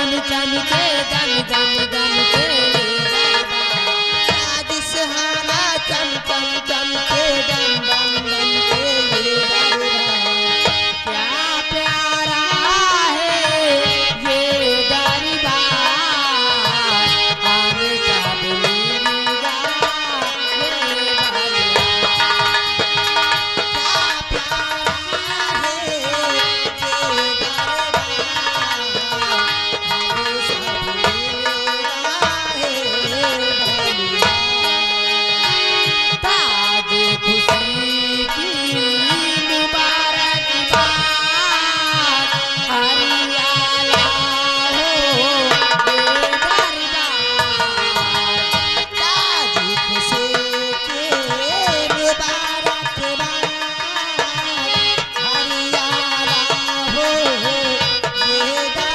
चम चम के दम दम दम के आज सुहाना चम चम चम के दम दम दम के ये दरबार। क्या प्यारा है ये दरबार आने का मिलेगा ये ताज खुशी की मुबारक बात हरियाला हो ये दरबार। ताज खुशी के मुबारक बात हरियाला हो ये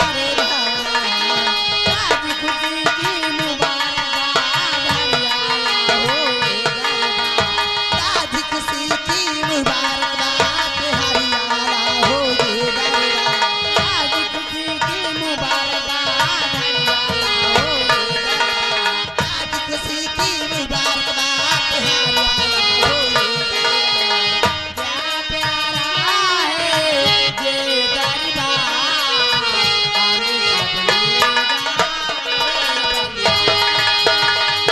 दरबार। ताज खुशी की मुबारक हरियाला हो ये दरबार। ताज खुशी की मुबारकबाद हरियाला हो ये दरबार। ताज खुशी की मुबारक हरियाला हो ये दरबार। ताज खुशी की मुबारकबाद हरियाला हो ये दरबार। क्या प्यारा है ये दरबार आने का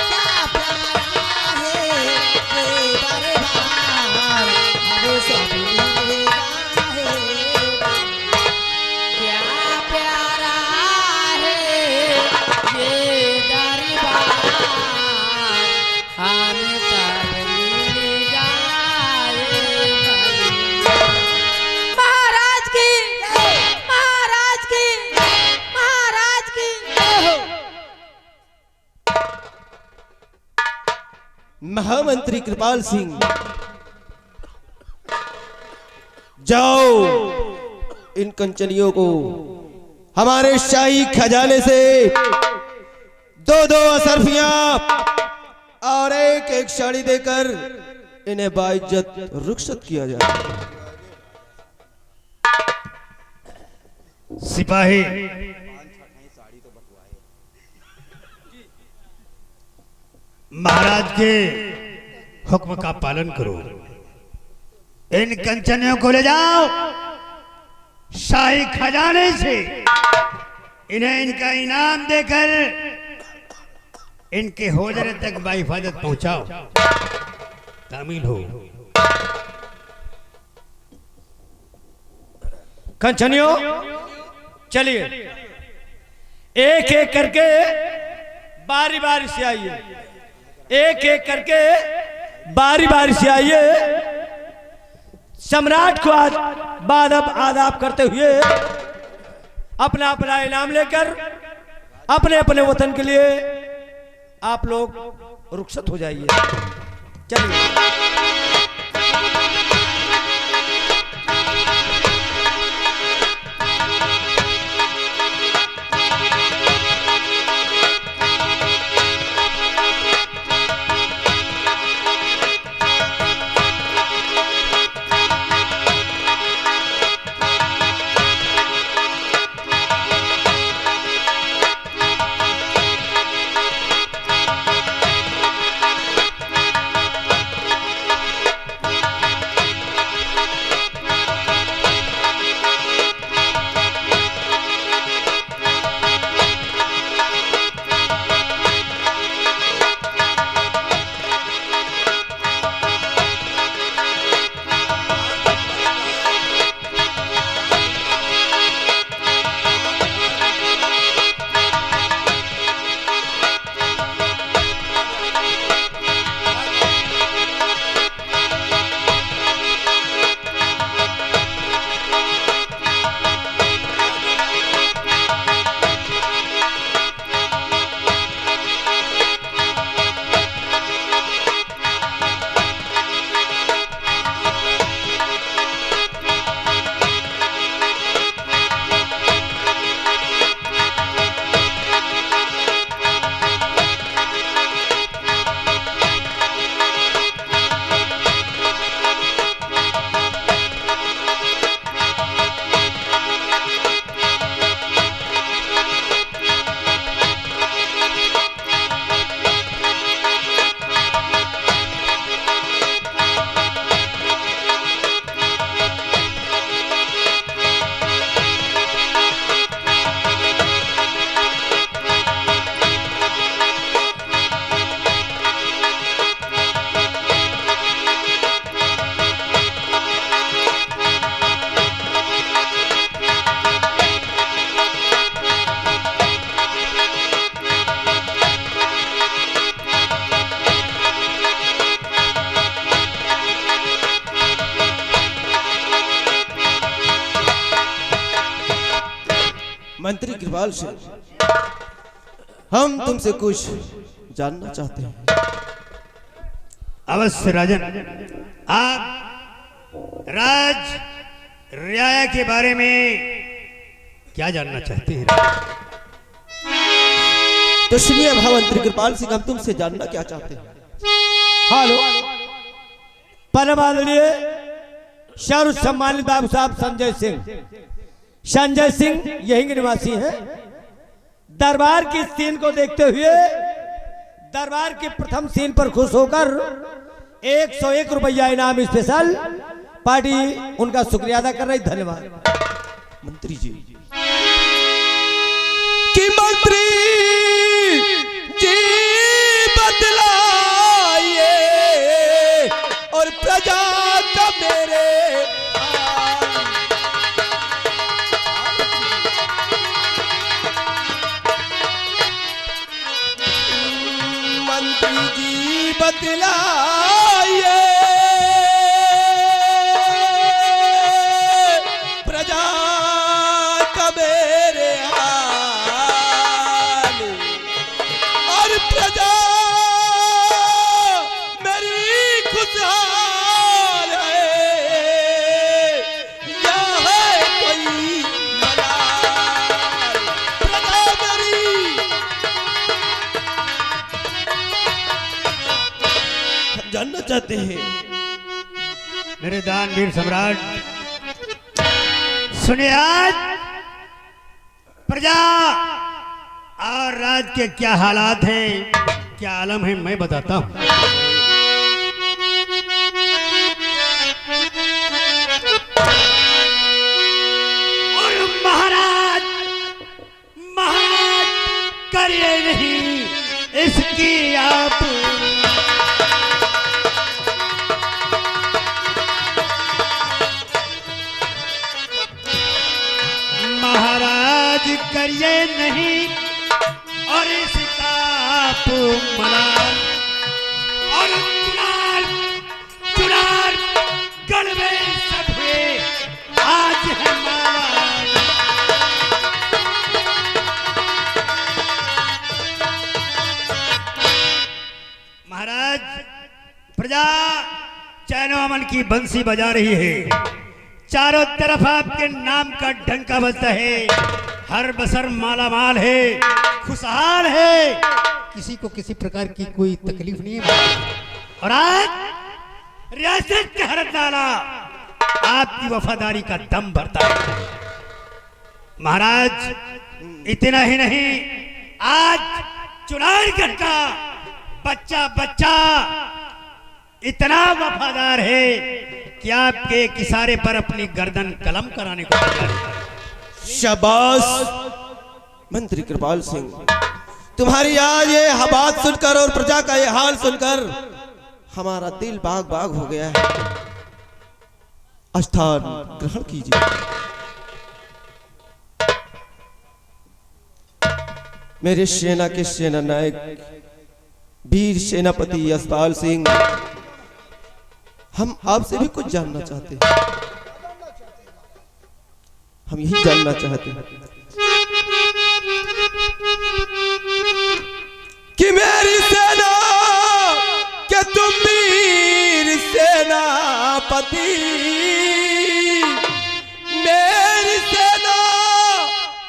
क्या प्यारा है ये दरबार हमें सब मिलेगा है। क्या प्यारा है ये दरबार हम सब मिल जाए महाराज की महाराज की महाराज की महामंत्री कृपाल सिंह, जाओ इन कंचनियों को हमारे शाही खजाने से दो दो असरफियां और एक एक साड़ी देकर इन्हें बाइज्जत रुखसत किया जाए। सिपाही महाराज के हुक्म का पालन करो। इन कंचनियों को ले जाओ शाही खजाने से, इन्हें इनका इनाम देकर इनके होजरे तक बाहिफाजत पहुंचाओ। तामील हो। कंचनियों चलिए, एक एक करके बारी बारी से आइए, एक एक करके बारी बारी से आइए। सम्राट को आज बादब आदाब करते हुए अपना अपना इनाम लेकर अपने अपने वतन के लिए आप लोग रुखसत हो जाइए। चलिए। मंत्री कृपाल सिंह, हम तुमसे कुछ जानना चाहते हैं। अवश्य राजन, आप राज रियाया के बारे में क्या जानना चाहते हैं? तो सुनिए महामंत्री कृपाल सिंह, हम तुमसे जानना क्या चाहते हैं। हेलो, परम आदरणीय सर्व सम्मानित बाबू साहब संजय सिंह यहीं के निवासी हैं। दरबार की सीन को देखते हुए दरबार की प्रथम सीन पर खुश होकर 101 रुपया इनाम स्पेशल पार्टी उनका शुक्रिया अदा कर रही। धन्यवाद मंत्री जी। कि मंत्री जी बदलाइए और प्रजा का मेरे मंत्री जी बदलाइए प्रजा का मेरे हाल और प्रजा मेरी खुशहाल है या है कोई मलाल प्रजा मेरी। हम जानना चाहते हैं मेरे दानवीर सम्राट, सुनिए, आज प्रजा और राज के क्या हालात हैं, क्या आलम है, मैं बताता हूं। और महाराज महाराज करिए नहीं इसकी आप महाराज करिए नहीं और इसका आप मलाल और चुनार गढ़वे सफे आज है माल। महाराज, प्रजा चैनो अमन की बंसी बजा रही है, चारों तरफ आपके नाम का डंका बजता है, हर बसर माला माल है, खुशहाल है, किसी को किसी प्रकार की कोई तकलीफ नहीं है। और आज रियासत के हर डाला आपकी वफादारी का दम भरता है। महाराज इतना ही नहीं, आज चुनारगढ़ का बच्चा बच्चा इतना वफादार है कि आपके एक इशारे पर अपनी गर्दन कलम कराने को तैयार है। शाबाश मंत्री कृपाल सिंह, तुम्हारी आज ये बात सुनकर और प्रजा का ये हाल सुनकर हमारा दिल बाग बाग हो गया है। स्थान ग्रहण कीजिए। मेरे सेना के सेना नायक वीर सेनापति यशपाल सिंह, हम आपसे भी कुछ जानना चाहते हैं। हम यही जानना चाहते हैं कि मेरी सेना के तुम वीर सेनापति, मेरी सेना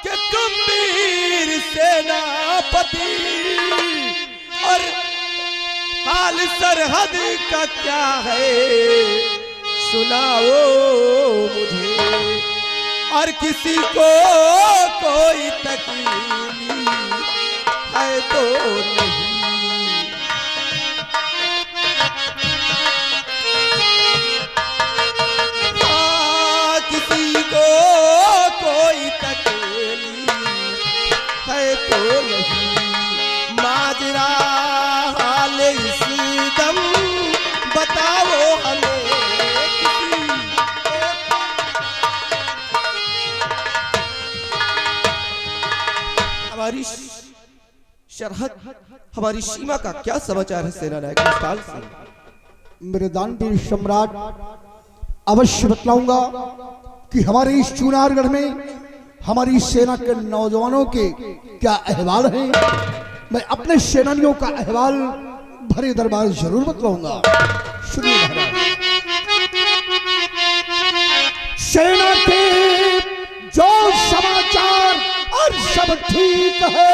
के तुम वीर सेनापति, और हाल सरहद का क्या है सुनाओ मुझे, और किसी को कोई तकलीफ है तो नहीं। हाँ, किसी को कोई तकलीफ है तो नहीं। माजरा हाल इस दम बताओ हमें किसी। हमारी सरहद, हमारी सीमा का क्या समाचार है सेना नायक यशपाल सिंह? मेरे दानवीर सम्राट, अवश्य बतलाऊंगा कि हमारे इस चुनारगढ़ में हमारी सेना के नौजवानों के क्या अहवाल हैं, मैं अपने सेनानियों का अहवाल भरे दरबार जरूर बतलाऊंगा। सुनिए महाराज, सेना के जो समाचार और सब ठीक है,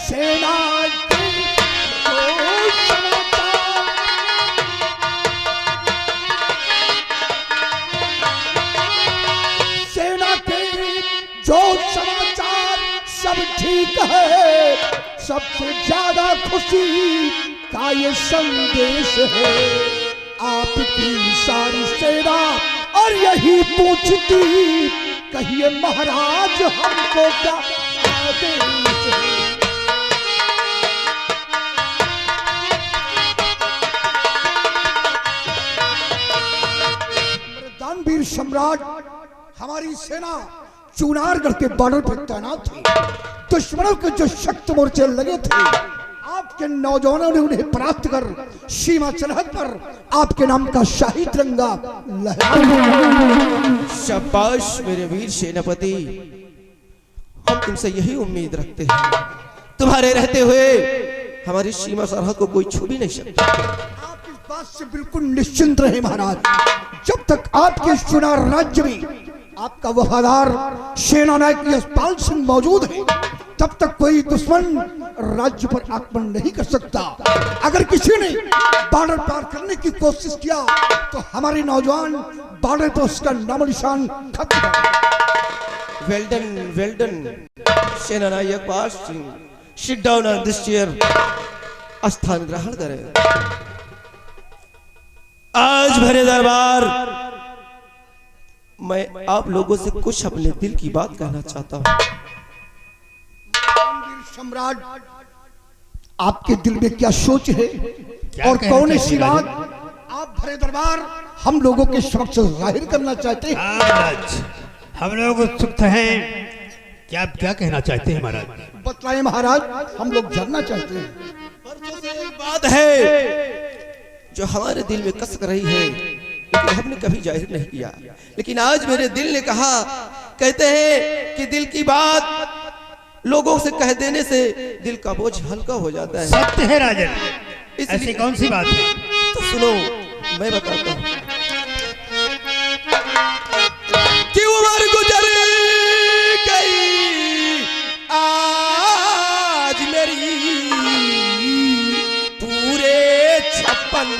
सेना के जो समाचार, सेना के जो समाचार सब ठीक है, सबसे ज्यादा खुशी का ये संदेश है। आपकी सारी सेना और यही पूछती, कहिए महाराज हमको क्या आदेश है। दानवीर सम्राट हमारी सेना चुनारगढ़ के बॉर्डर पर तैनात थी। दुश्मनों के जो शक्त मोर्चे लगे थे, आपके नौजवानों ने उन्हें परास्त कर सीमा सरहद पर आपके नाम का शाही तिरंगा लहराया। शाबाश मेरे वीर सेनापति, हम तुमसे यही उम्मीद रखते हैं। तुम्हारे रहते हुए हमारी सीमा सरहद को कोई छू भी नहीं सकता। आप इस बात से बिल्कुल निश्चिंत रहे महाराज, जब तक आपके चुनार राज्य में आपका वफादार सेना नायक यशपाल सिंह मौजूद है, तब तक कोई दुश्मन राज्य पर आक्रमण नहीं कर सकता। अगर किसी ने बॉर्डर पार करने की कोशिश किया तो हमारे नौजवान बॉर्डर पर उसका नामो निशान खत्म कर। वेल डन सेना नायक Yashpal Singh, sit down on this chair, स्थान ग्रहण करें। आज भरे दरबार मैं आप लोगों से कुछ अपने दिल की बात कहना चाहता हूं। सम्राट, आपके दिल में क्या सोच है और कहना कौन चाहते सी हैं बात आप भरे दरबार हम लोगों के समक्ष जाहिर करना चाहते हैं? महाराज, हम लोग उत्सुक हैं कि आप क्या कहना चाहते हैं महाराज। बतलाएं महाराज, हम लोग जानना चाहते हैं। एक बात है जो हमारे दिल में कसक रही है, लेकिन हमने कभी जाहिर नहीं किया, लेकिन आज मेरे दिल ने कहा। कहते हैं कि दिल की बात लोगों से कह देने से दिल का बोझ हल्का हो जाता है। सत्य है राजन, इसलिए- ऐसी कौन सी बात है? तो सुनो, मैं बताता हूँ कि उम्र गुजर गई आज मेरी पूरे 56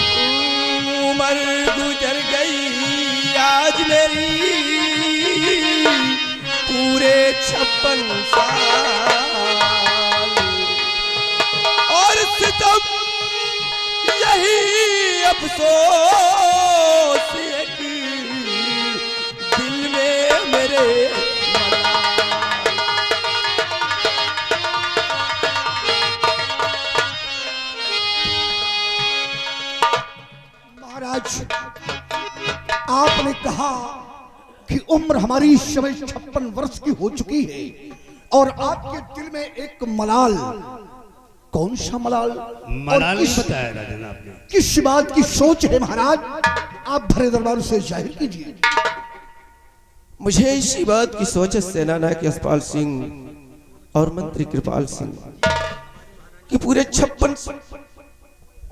उम्र गुजर गई आज मेरी पूरे 56 साल, और सितम यही अफसोस एक दिल में मेरे महाराज, आपने कहा कि उम्र हमारी इस समय 56 वर्ष की हो चुकी है और आपके दिल में एक मलाल, कौन सा मलाल? मलाल और बताया राजन आपने। किस बात की सोच है महाराज? आप भरे दरबार से जाहिर कीजिए। मुझे इसी बात की सोच है सेना नायक यशपाल सिंह और मंत्री कृपाल सिंह कि पूरे 56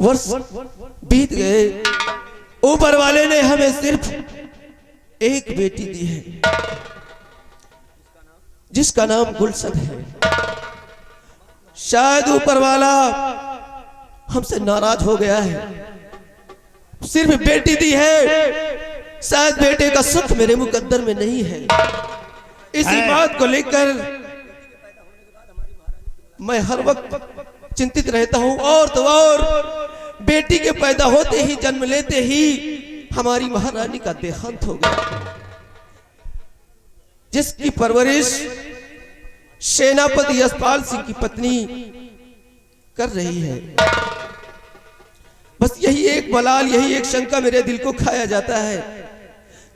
वर्ष बीत गए, ऊपर वाले ने हमें सिर्फ एक बेटी दी है जिसका नाम गुलशन है। शायद ऊपर वाला हमसे नाराज हो गया है, सिर्फ बेटी दी है, शायद बेटे का सुख मेरे मुकद्दर में नहीं है। इसी बात को लेकर मैं हर वक्त चिंतित रहता हूं। और तो और बेटी के पैदा होते ही, जन्म लेते ही हमारी महारानी का देहांत हो गया, जिसकी परवरिश सेनापति यशपाल सिंह की पत्नी कर रही है। बस यही एक मलाल, यही एक शंका मेरे दिल को खाया जाता है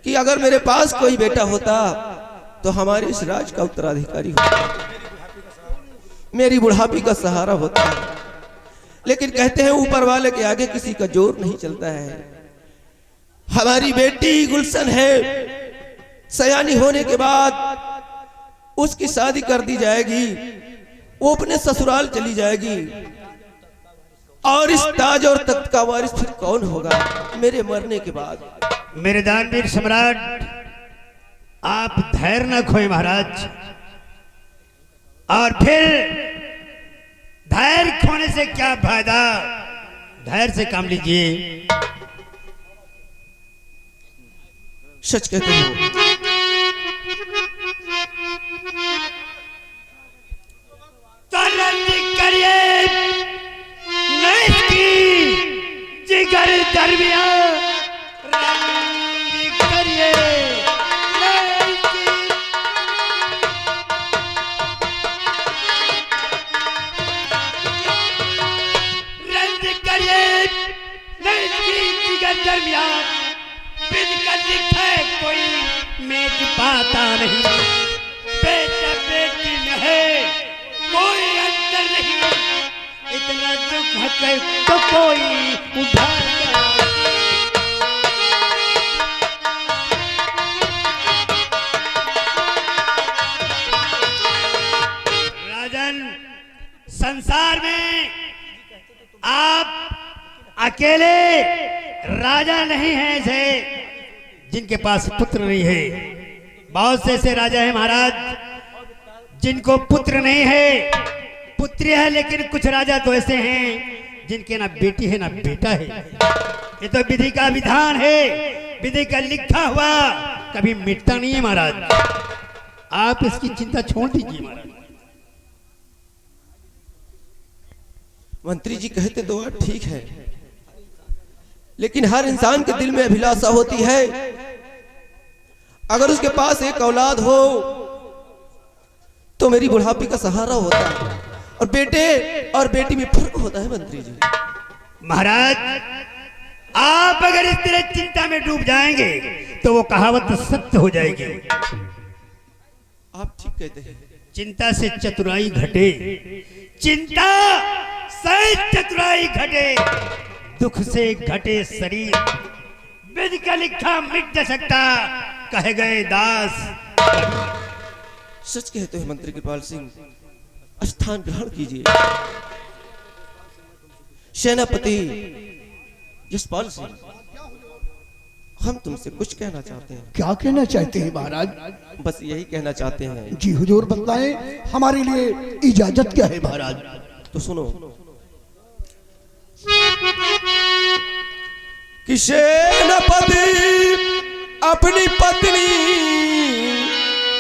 कि अगर मेरे पास कोई बेटा होता तो हमारे इस राज का उत्तराधिकारी होता, मेरी बुढ़ापी का सहारा होता। लेकिन कहते हैं ऊपर वाले के आगे किसी का जोर नहीं चलता है। हमारी बेटी गुलशन है, सयानी होने के बाद उसकी शादी कर दी जाएगी, वो अपने ससुराल चली जाएगी, और इस ताज और तख्त का वारिस फिर कौन होगा मेरे मरने के बाद? मेरे दानवीर सम्राट, आप धैर्य न खोए महाराज। और फिर धैर्य खोने से क्या फायदा, धैर्य से काम लीजिए। सच कहते हो। करिए नहीं की जिगर दरमियान करिए नहीं की। रंज करिए नहीं की जिगर दरमियान बिन कर लिखे कोई मेज पाता नहीं। बेटा बेटी में है कोई अंतर नहीं, इतना दुख है तो कोई उठा। राजन, संसार में आप अकेले राजा नहीं हैं ऐसे जिनके पास पुत्र नहीं है। बहुत से ऐसे राजा हैं महाराज जिनको पुत्र नहीं है, पुत्री है, लेकिन कुछ राजा तो ऐसे हैं जिनके ना बेटी है ना बेटा है। ये तो विधि का विधान है, विधि का लिखा हुआ कभी मिटता नहीं है महाराज। आप इसकी चिंता छोड़ दीजिए महाराज। मंत्री जी कहते तो बात ठीक है, लेकिन हर इंसान के दिल में अभिलाषा होती है। अगर उसके पास एक औलाद हो तो मेरी बुढ़ापे का सहारा होता है, और बेटे और बेटी में फर्क होता है मंत्री जी। महाराज, आप अगर इस तरह चिंता में डूब जाएंगे तो वो कहावत सत्य हो जाएगी। आप ठीक कहते हैं। चिंता से चतुराई घटे, चिंता से चतुराई घटे, दुख से घटे शरीर। विधि का लिखा मिट न सकता, कहे गए दास। सच कहते हैं मंत्री कृपाल सिंह, स्थान ग्रहण कीजिए। सेनापति यशपाल सिंह, हम तुमसे कुछ कहना चाहते हैं। क्या कहना चाहते हैं महाराज? बस यही कहना चाहते हैं। जी हुजूर बताएं, हमारे लिए इजाजत क्या है महाराज? तो सुनो कि सेनापति अपनी पत्नी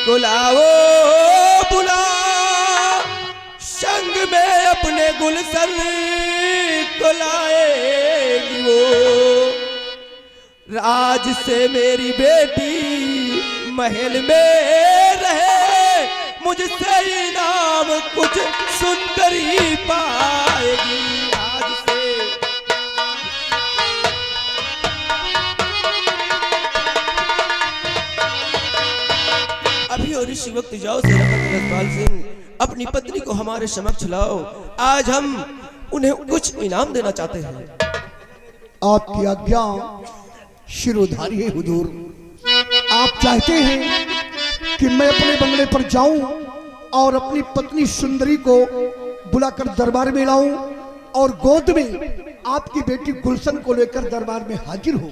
को लाओ बुला, संग में अपने गुलशन को लाएगी वो। राज से मेरी बेटी महल में रहे, मुझसे इनाम कुछ सुंदरी पाएगी। आज से अभी और इसी वक्त जाओ सेनापति यशपाल सिंह, अपनी पत्नी को हमारे समक्ष लाओ। आज हम उन्हें कुछ इनाम देना चाहते हैं। आपकी आज्ञा शिरोधारी है हुजूर। आप चाहते हैं कि मैं अपने बंगले पर जाऊं और अपनी पत्नी सुंदरी को बुलाकर दरबार में लाऊं और गोद में आपकी बेटी गुलशन को लेकर दरबार में हाजिर हो?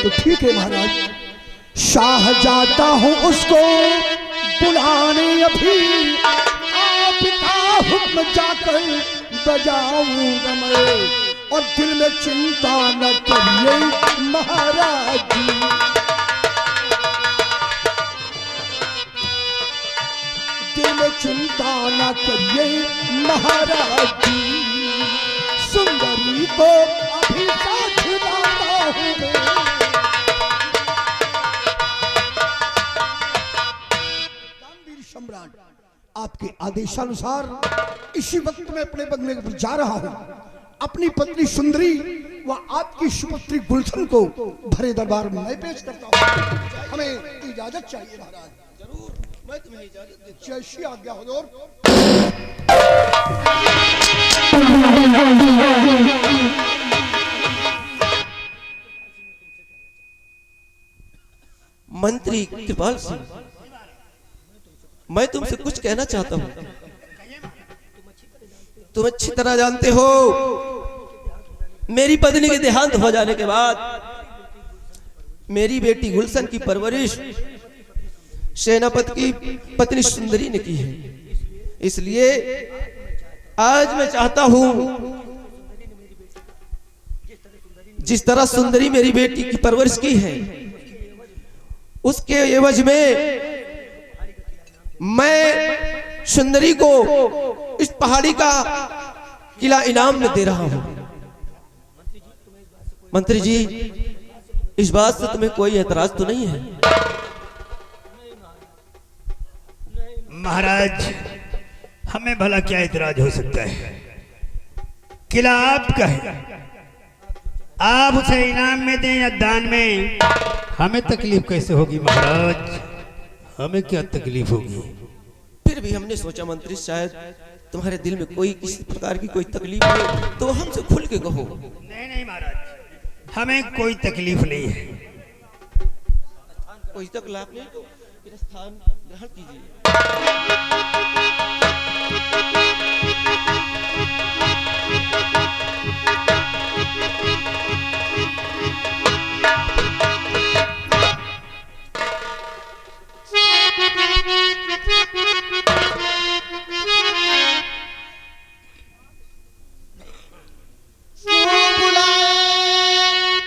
तो ठीक है महाराज, शाह जाता हूं उसको बुलाने, अभी आपका हुक्म जाकर बजाऊंगा मैं। और दिल में चिंता न करिए महाराज जी, दिल में चिंता न करिए महाराज जी। सुंदरी को अभी साथ लाता हूं मैं। सम्राट, आपके आदेशानुसार इसी वक्त में अपने बंगले पर जा रहा हूं। अपनी पत्नी सुंदरी व आपकी सुपुत्री गुलशन को भरे दरबार में मैं पेश करता हूं। हमें इजाजत चाहिए महाराज। जरूर, मैं तुम्हें इजाजत देता हूं। जैसी आज्ञा हुजूर। मंत्री कृपाल सिंह, मैं तुमसे कुछ कहना चाहता हूं। तुम अच्छी तरह जानते हो मेरी पत्नी के देहांत हो जाने के बाद मेरी बेटी गुलशन की परवरिश सेनापति की पत्नी सुंदरी ने की है। इसलिए आज मैं चाहता हूं जिस तरह सुंदरी मेरी बेटी की परवरिश की है उसके एवज में मैं सुंदरी को इस पहाड़ी का किला इनाम में दे रहा हूं। मंत्री जी, इस बात से तुम्हें कोई एतराज तो नहीं है? महाराज, हमें भला क्या इतराज हो सकता है? किला आपका है, आप उसे इनाम में दें या दान में, हमें तकलीफ कैसे होगी महाराज? हमें क्या तकलीफ होगी? फिर भी हमने सोचा मंत्री शायद तुम्हारे दिल में कोई किसी प्रकार की कोई तकलीफ हो तो हमसे खुल के कहो। नहीं नहीं महाराज, हमें कोई तकलीफ नहीं है। कोई तकलीफ नहीं तो मेरा स्थान ग्रहण कीजिए।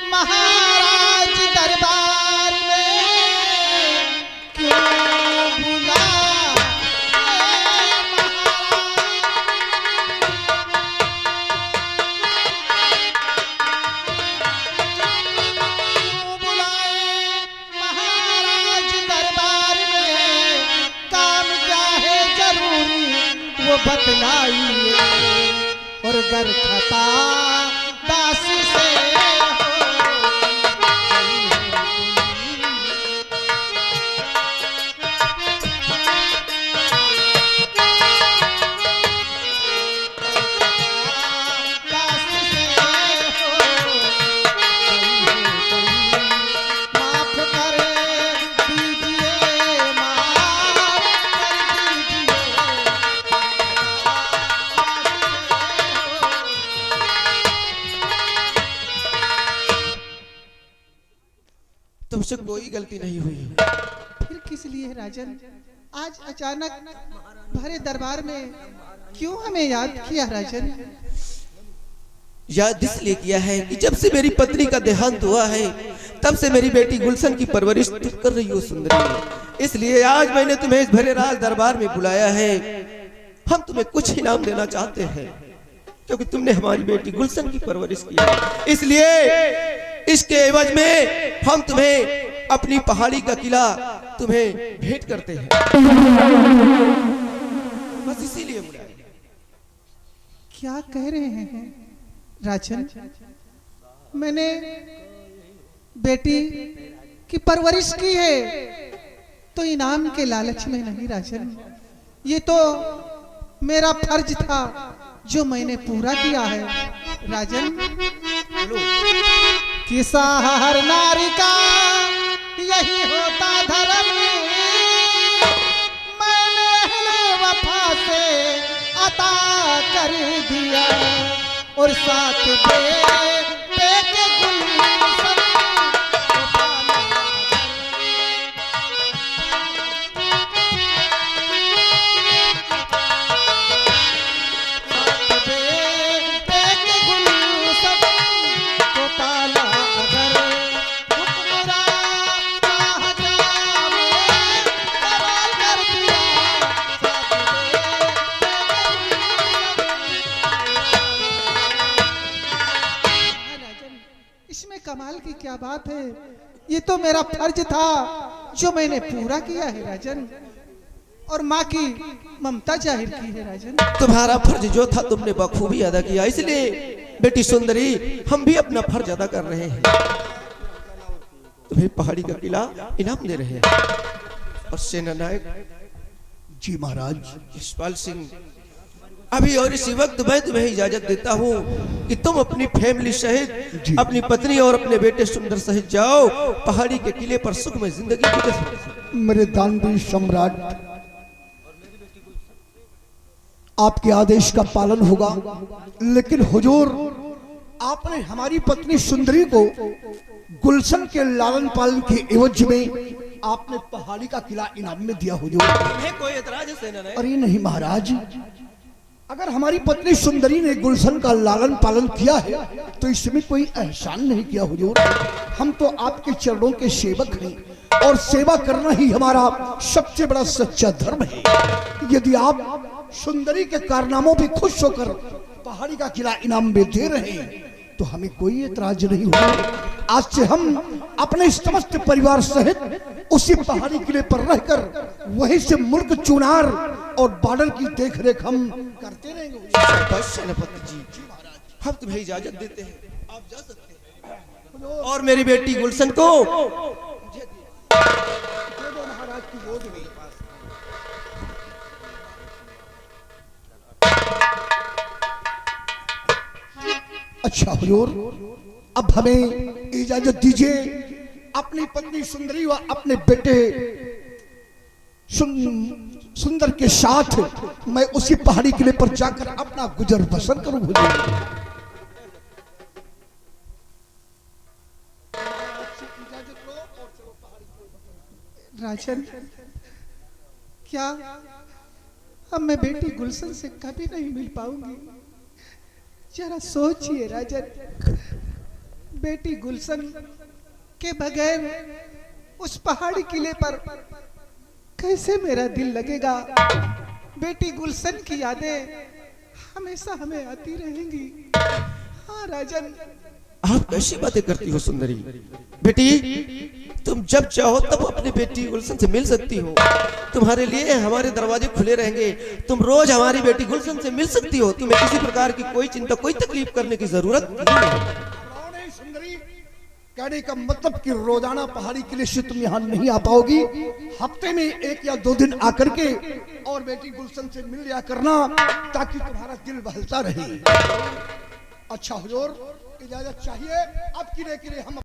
महाराज दरबार में क्यों बुला महाराज दरबार में काम क्या है जरूरी वो बतलाइए और गर खता दास से तुमसे कोई गलती नहीं हुई। फिर किस लिए राजन आज अचानक भरे दरबार में क्यों हमें याद किया राजन? याद इसलिए किया है कि जब से मेरी पत्नी का देहांत हुआ है तब से मेरी बेटी गुलशन की परवरिश तुम कर रही हो सुंदरी। इसलिए आज मैंने तुम्हें इस भरे राज दरबार में बुलाया है। हम तुम्हें कुछ इनाम देना चाहते हैं क्योंकि तुमने हमारी बेटी गुलशन की परवरिश की है। इसलिए इसके एवज में हम तुम्हें अपनी पहाड़ी का किला तुम्हें भेंट करते हैं। बस इसीलिए बुलाया। क्या कह रहे हैं राजन? मैंने बेटी की परवरिश की है तो इनाम के लालच में नहीं राजन, ये तो मेरा फर्ज था जो मैंने पूरा किया है राजन। किसा हर नारी का यही होता धर्म, मैंने वफा से अता कर दिया और साथ पे के गुलशन को पाला। साथ पे के गुलशन को पाला अगर हुक्मरान चाह जामे कमाल कर दिया। इसमें कमाल की क्या बात है? ये तो मेरा फर्ज था जो मैंने पूरा किया है राजन, और माँ की ममता जाहिर की है राजन। तुम्हारा फर्ज जो था तुमने बखूबी अदा किया, इसलिए बेटी सुंदरी हम भी अपना फर्ज अदा कर रहे हैं। तुम्हें पहाड़ी का किला इनाम दे रहे हैं और सेना नायक जी महाराज। यशपाल सिंह अभी और इसी वक्त मैं तुम्हें इजाजत देता हूँ कि तुम अपनी फैमिली सहित अपनी पत्नी और अपने बेटे सुंदर सहित जाओ पहाड़ी के किले पर सुखमय जिंदगी गुजर। मेरे दानवीर सम्राट, आपके आदेश का पालन होगा, लेकिन हुजूर आपने हमारी पत्नी सुंदरी को गुलशन के लालन पालन के एवज में आपने पहाड़ी का किला इनाम में दिया हुजूर। तुम्हें कोई एतराज है सेनानायक? अरे नहीं महाराज, अगर हमारी पत्नी सुंदरी ने गुलशन का लालन पालन किया है तो इसमें कोई एहसान नहीं किया हुजूर। हम तो आपके चरणों के सेवक हैं और सेवा करना ही हमारा सबसे बड़ा सच्चा धर्म है। यदि आप सुंदरी के कारनामों पे खुश होकर पहाड़ी का किला इनाम में दे रहे हैं तो हमें कोई एतराज नहीं होगा। आज से हम अपने समस्त परिवार सहित उसी पहाड़ी किले पर रहकर वहीं से मुल्क चुनार और बॉर्डर की देखरेख हम करते रहेंगे। शाबाश सेनापति जी, हम तुम्हें इजाजत देते हैं, आप जा सकते हैं। और मेरी बेटी गुलशन को दे दो महाराज की गोद में। अच्छा हुजूर, अब हमें इजाजत दीजिए अपनी पत्नी सुंदरी व अपने बेटे सुंदर के साथ मैं उसी पहाड़ी किले पर जाकर अपना गुजर बसर करूं। हुजूर राजन, क्या अब मैं बेटी गुलशन से कभी नहीं मिल पाऊंगी? जरा सोचिए राजन, बेटी गुलशन के बगैर उस पहाड़ी किले पर कैसे मेरा दिल लगेगा? बेटी गुलशन की यादें हमेशा हमें आती रहेंगी। हाँ राजन। आप कैसी बातें करती हो सुंदरी? बेटी, तुम जब चाहो तब अपनी बेटी गुलशन से मिल सकती हो। तुम्हारे लिए हमारे दरवाजे खुले रहेंगे। तुम रोज हमारी बेटी गुलशन से मिल सकती हो। तुम्हें किसी प्रकार की कोई चिंता, कोई तकलीफ करने की जरूरत नहीं है। सुंदरी, कहने का मतलब कि रोजाना पहाड़ी किले से तुम यहाँ नहीं आ पाओगी। हफ्ते में 1 या 2 दिन आकर के और बेटी गुलशन से मिल लिया करना ताकि तुम्हारा दिल बहलता रहे। अच्छा हुजूर, इजाजत चाहिए। अब किले किले हम